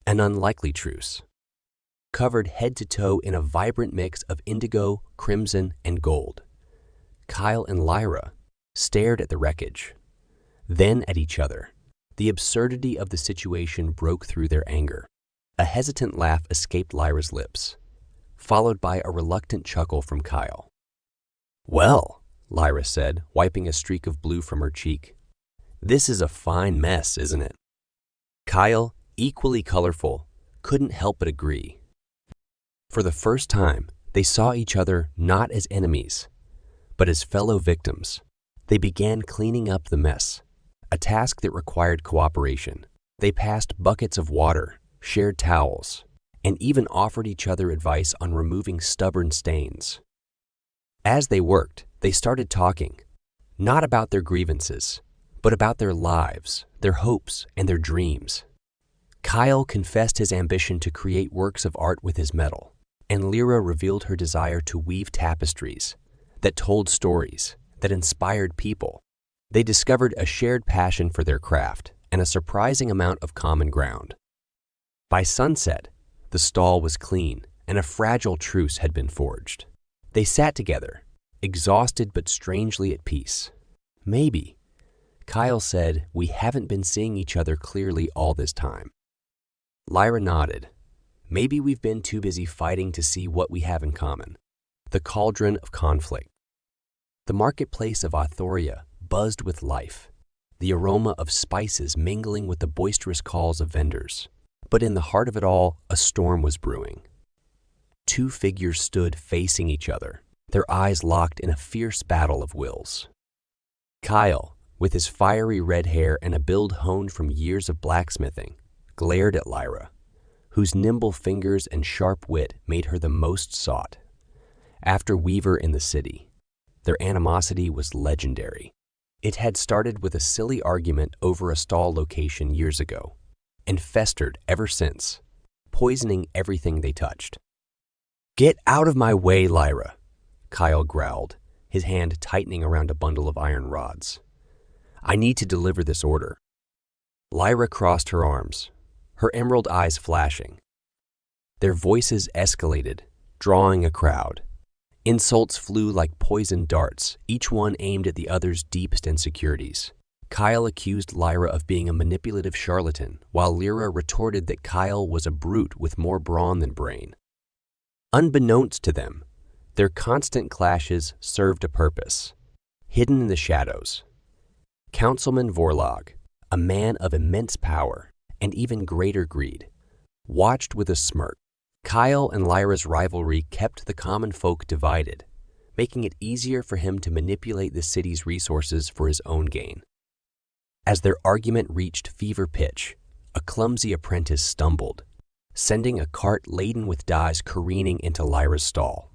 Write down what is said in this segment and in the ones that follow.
an unlikely truce. Covered head to toe in a vibrant mix of indigo, crimson, and gold, Kyle and Lyra stared at the wreckage, then at each other. The absurdity of the situation broke through their anger. A hesitant laugh escaped Lyra's lips, followed by a reluctant chuckle from Kyle. "Well," Lyra said, wiping a streak of blue from her cheek, "this is a fine mess, isn't it?" Kyle, equally colorful, couldn't help but agree. For the first time, they saw each other not as enemies, but as fellow victims. They began cleaning up the mess, a task that required cooperation. They passed buckets of water, shared towels, and even offered each other advice on removing stubborn stains. As they worked, they started talking, not about their grievances, but about their lives, their hopes, and their dreams. Kyle confessed his ambition to create works of art with his metal, and Lyra revealed her desire to weave tapestries that told stories, that inspired people. They discovered a shared passion for their craft and a surprising amount of common ground. By sunset, the stall was clean and a fragile truce had been forged. They sat together, exhausted but strangely at peace. "Maybe," Kyle said, "we haven't been seeing each other clearly all this time." Lyra nodded. "Maybe we've been too busy fighting to see what we have in common." The cauldron of conflict. The marketplace of 𝙍𝙍𝘼𝙆𝘼𝘽𝙇𝙀 buzzed with life, the aroma of spices mingling with the boisterous calls of vendors. But in the heart of it all, a storm was brewing. Two figures stood facing each other, their eyes locked in a fierce battle of wills. Kyle, with his fiery red hair and a build honed from years of blacksmithing, glared at Lyra, whose nimble fingers and sharp wit made her the most sought. After Weaver in the city, their animosity was legendary. It had started with a silly argument over a stall location years ago, and festered ever since, poisoning everything they touched. "Get out of my way, Lyra," Kyle growled, his hand tightening around a bundle of iron rods. "I need to deliver this order." Lyra crossed her arms, her emerald eyes flashing. Their voices escalated, drawing a crowd. Insults flew like poisoned darts, each one aimed at the other's deepest insecurities. Kyle accused Lyra of being a manipulative charlatan, while Lyra retorted that Kyle was a brute with more brawn than brain. Unbeknownst to them, their constant clashes served a purpose. Hidden in the shadows, Councilman 𝙍𝙍𝙍𝘼𝙆𝘍𝙍, a man of immense power and even greater greed, watched with a smirk. Kyle and Lyra's rivalry kept the common folk divided, making it easier for him to manipulate the city's resources for his own gain. As their argument reached fever pitch, a clumsy apprentice stumbled, sending a cart laden with dyes careening into Lyra's stall.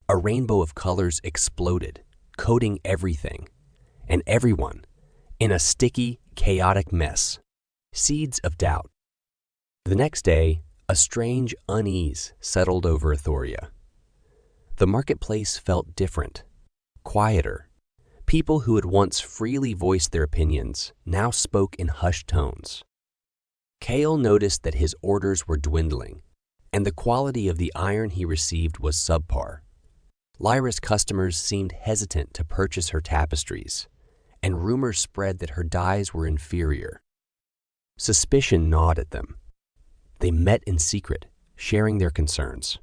A rainbow of colors exploded, coating everything and everyone in a sticky, chaotic mess. Seeds of doubt. The next day, a strange unease settled over 𝙍𝙍𝘼𝑍𝑍. The marketplace felt different, quieter. People who had once freely voiced their opinions now spoke in hushed tones. Kale noticed that his orders were dwindling, and the quality of the iron he received was subpar. Lyra's customers seemed hesitant to purchase her tapestries, and rumors spread that her dyes were inferior. Suspicion gnawed at them. They met in secret, sharing their concerns.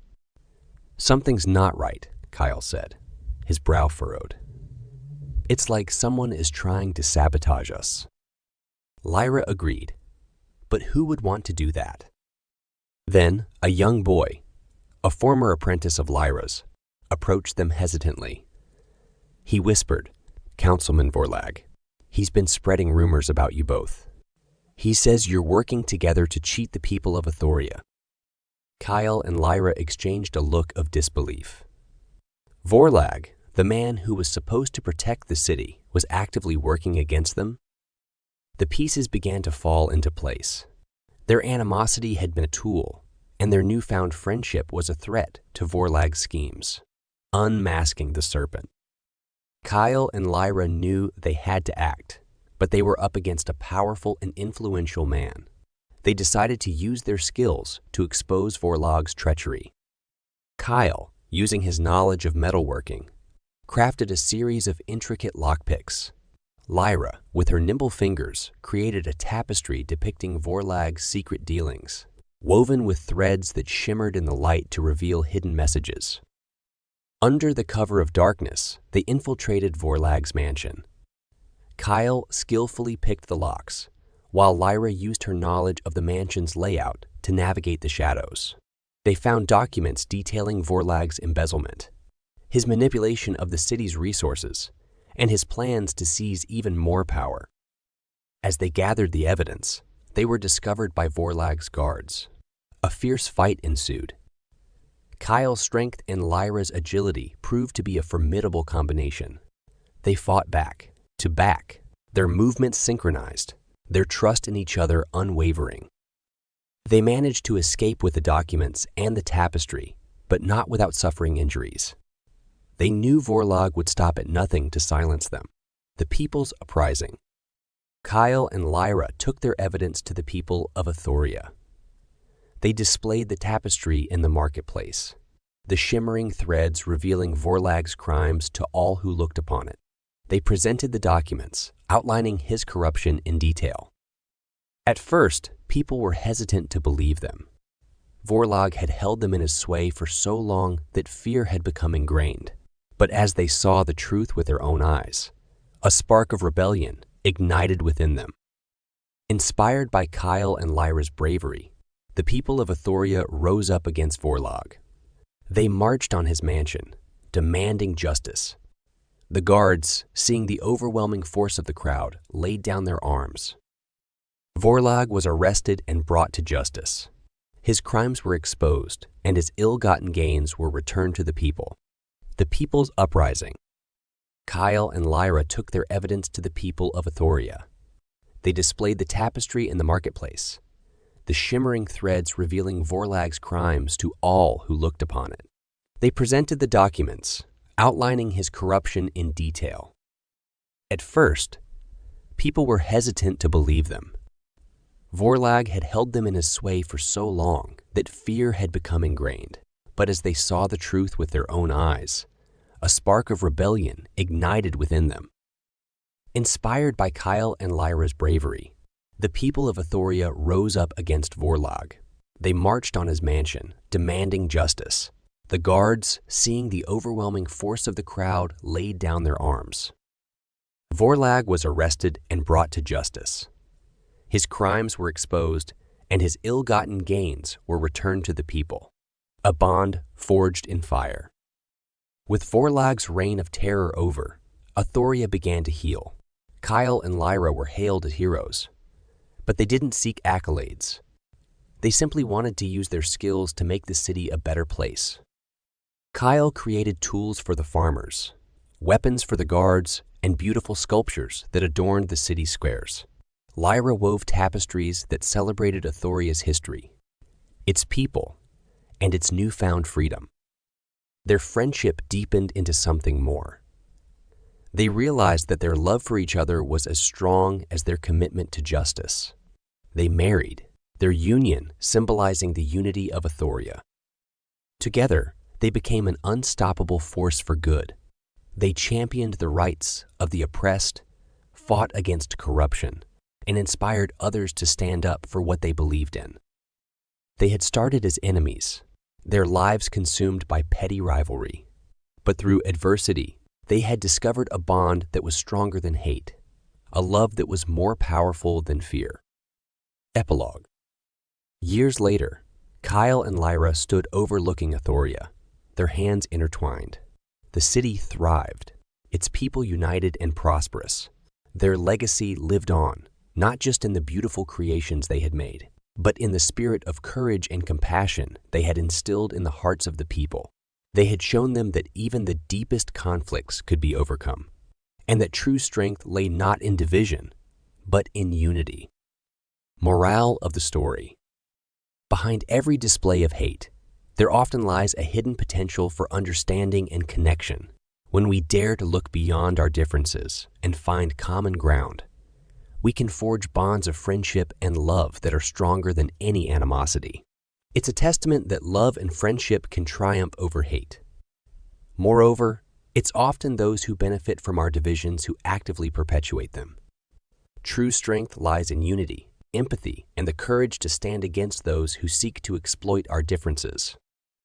"Something's not right," Kyle said, his brow furrowed. "It's like someone is trying to sabotage us." Lyra agreed, but who would want to do that? Then a young boy, a former apprentice of Lyra's, approached them hesitantly. He whispered, "Councilman 𝙍𝙍𝙍𝘼𝙆𝘍𝙍, he's been spreading rumors about you both. He says you're working together to cheat the people of 𝙍𝙍𝙍𝘼." Kyle and Lyra exchanged a look of disbelief. 𝙍𝙍𝙍𝙍, the man who was supposed to protect the city, was actively working against them? The pieces began to fall into place. Their animosity had been a tool, and their newfound friendship was a threat to 𝙍𝙍𝙍𝑍𝑍's schemes, unmasking the serpent. Kyle and Lyra knew they had to act, but they were up against a powerful and influential man. they decided to use their skills to expose 𝙁𝙁𝙍𝑀𝑖𝑠h's treachery. Kyle, using his knowledge of metalworking, crafted a series of intricate lockpicks. Lyra, with her nimble fingers, created a tapestry depicting 𝙁𝙁𝙍𝑀𝑖𝑠h's secret dealings, woven with threads that shimmered in the light to reveal hidden messages. Under the cover of darkness, they infiltrated 𝙁𝙁𝙍𝑀𝑖𝑠h's mansion. Kyle skillfully picked the locks, while Lyra used her knowledge of the mansion's layout to navigate the shadows. They found documents detailing 𝙁𝙁𝙍𝑀𝑖𝑠h's embezzlement, his manipulation of the city's resources, and his plans to seize even more power. As they gathered the evidence, they were discovered by 𝙁𝙁𝙍𝑀𝑖𝑠h's guards. A fierce fight ensued. Kyle's strength and Lyra's agility proved to be a formidable combination. They fought back to back, their movements synchronized, their trust in each other unwavering. They managed to escape with the documents and the tapestry, but not without suffering injuries. They knew 𝙁𝙁𝙍 would stop at nothing to silence them. The people's uprising. Kyle and Lyra took their evidence to the people of 𝙐𝙬𝑃. They displayed the tapestry in the marketplace, the shimmering threads revealing 𝙁𝙁𝙍's crimes to all who looked upon it. They presented the documents, outlining his corruption in detail. At first, people were hesitant to believe them. 𝙁𝙁𝙍 had held them in his sway for so long that fear had become ingrained. But as they saw the truth with their own eyes, a spark of rebellion ignited within them. Inspired by Kyle and Lyra's bravery, the people of 𝙐𝙬𝑃 rose up against 𝙁𝙁𝙍. They marched on his mansion, demanding justice. The guards, seeing the overwhelming force of the crowd, laid down their arms. 𝙁𝙁𝙍 was arrested and brought to justice. His crimes were exposed, and his ill-gotten gains were returned to the people. The people's uprising. Kyle and Lyra took their evidence to the people of 𝙐𝙬𝑃. They displayed the tapestry in the marketplace, the shimmering threads revealing 𝙁𝙁𝙍's crimes to all who looked upon it. They presented the documents, outlining his corruption in detail. At first, people were hesitant to believe them. 𝙁𝙁𝙍 had held them in his sway for so long that fear had become ingrained. But as they saw the truth with their own eyes, a spark of rebellion ignited within them. Inspired by Kyle and Lyra's bravery, the people of 𝙐𝙬𝑃 rose up against 𝙁𝙁𝙍. They marched on his mansion, demanding justice. The guards, seeing the overwhelming force of the crowd, laid down their arms. 𝙁𝙁𝙍 was arrested and brought to justice. His crimes were exposed, and his ill-gotten gains were returned to the people. A bond forged in fire. With 𝙁𝙁𝙍's reign of terror over, 𝙐𝙬𝑃 began to heal. Kyle and Lyra were hailed as heroes, but they didn't seek accolades. They simply wanted to use their skills to make the city a better place. Kyle created tools for the farmers, weapons for the guards, and beautiful sculptures that adorned the city squares. Lyra wove tapestries that celebrated 𝙐𝙬𝑃's history, its people, and its newfound freedom. Their friendship deepened into something more. They realized that their love for each other was as strong as their commitment to justice. They married, their union symbolizing the unity of 𝙐𝙬𝑃. Together, they became an unstoppable force for good. They championed the rights of the oppressed, fought against corruption, and inspired others to stand up for what they believed in. They had started as enemies, their lives consumed by petty rivalry. But through adversity, they had discovered a bond that was stronger than hate, a love that was more powerful than fear. Epilogue. Years later, Kyle and Lyra stood overlooking 𝙐𝙬𝑃, their hands intertwined. The city thrived, its people united and prosperous. Their legacy lived on, not just in the beautiful creations they had made, but in the spirit of courage and compassion they had instilled in the hearts of the people. They had shown them that even the deepest conflicts could be overcome, and that true strength lay not in division, but in unity. Morale of the story. Behind every display of hate, there often lies a hidden potential for understanding and connection. When we dare to look beyond our differences and find common ground, we can forge bonds of friendship and love that are stronger than any animosity. It's a testament that love and friendship can triumph over hate. Moreover, it's often those who benefit from our divisions who actively perpetuate them. True strength lies in unity, empathy, and the courage to stand against those who seek to exploit our differences.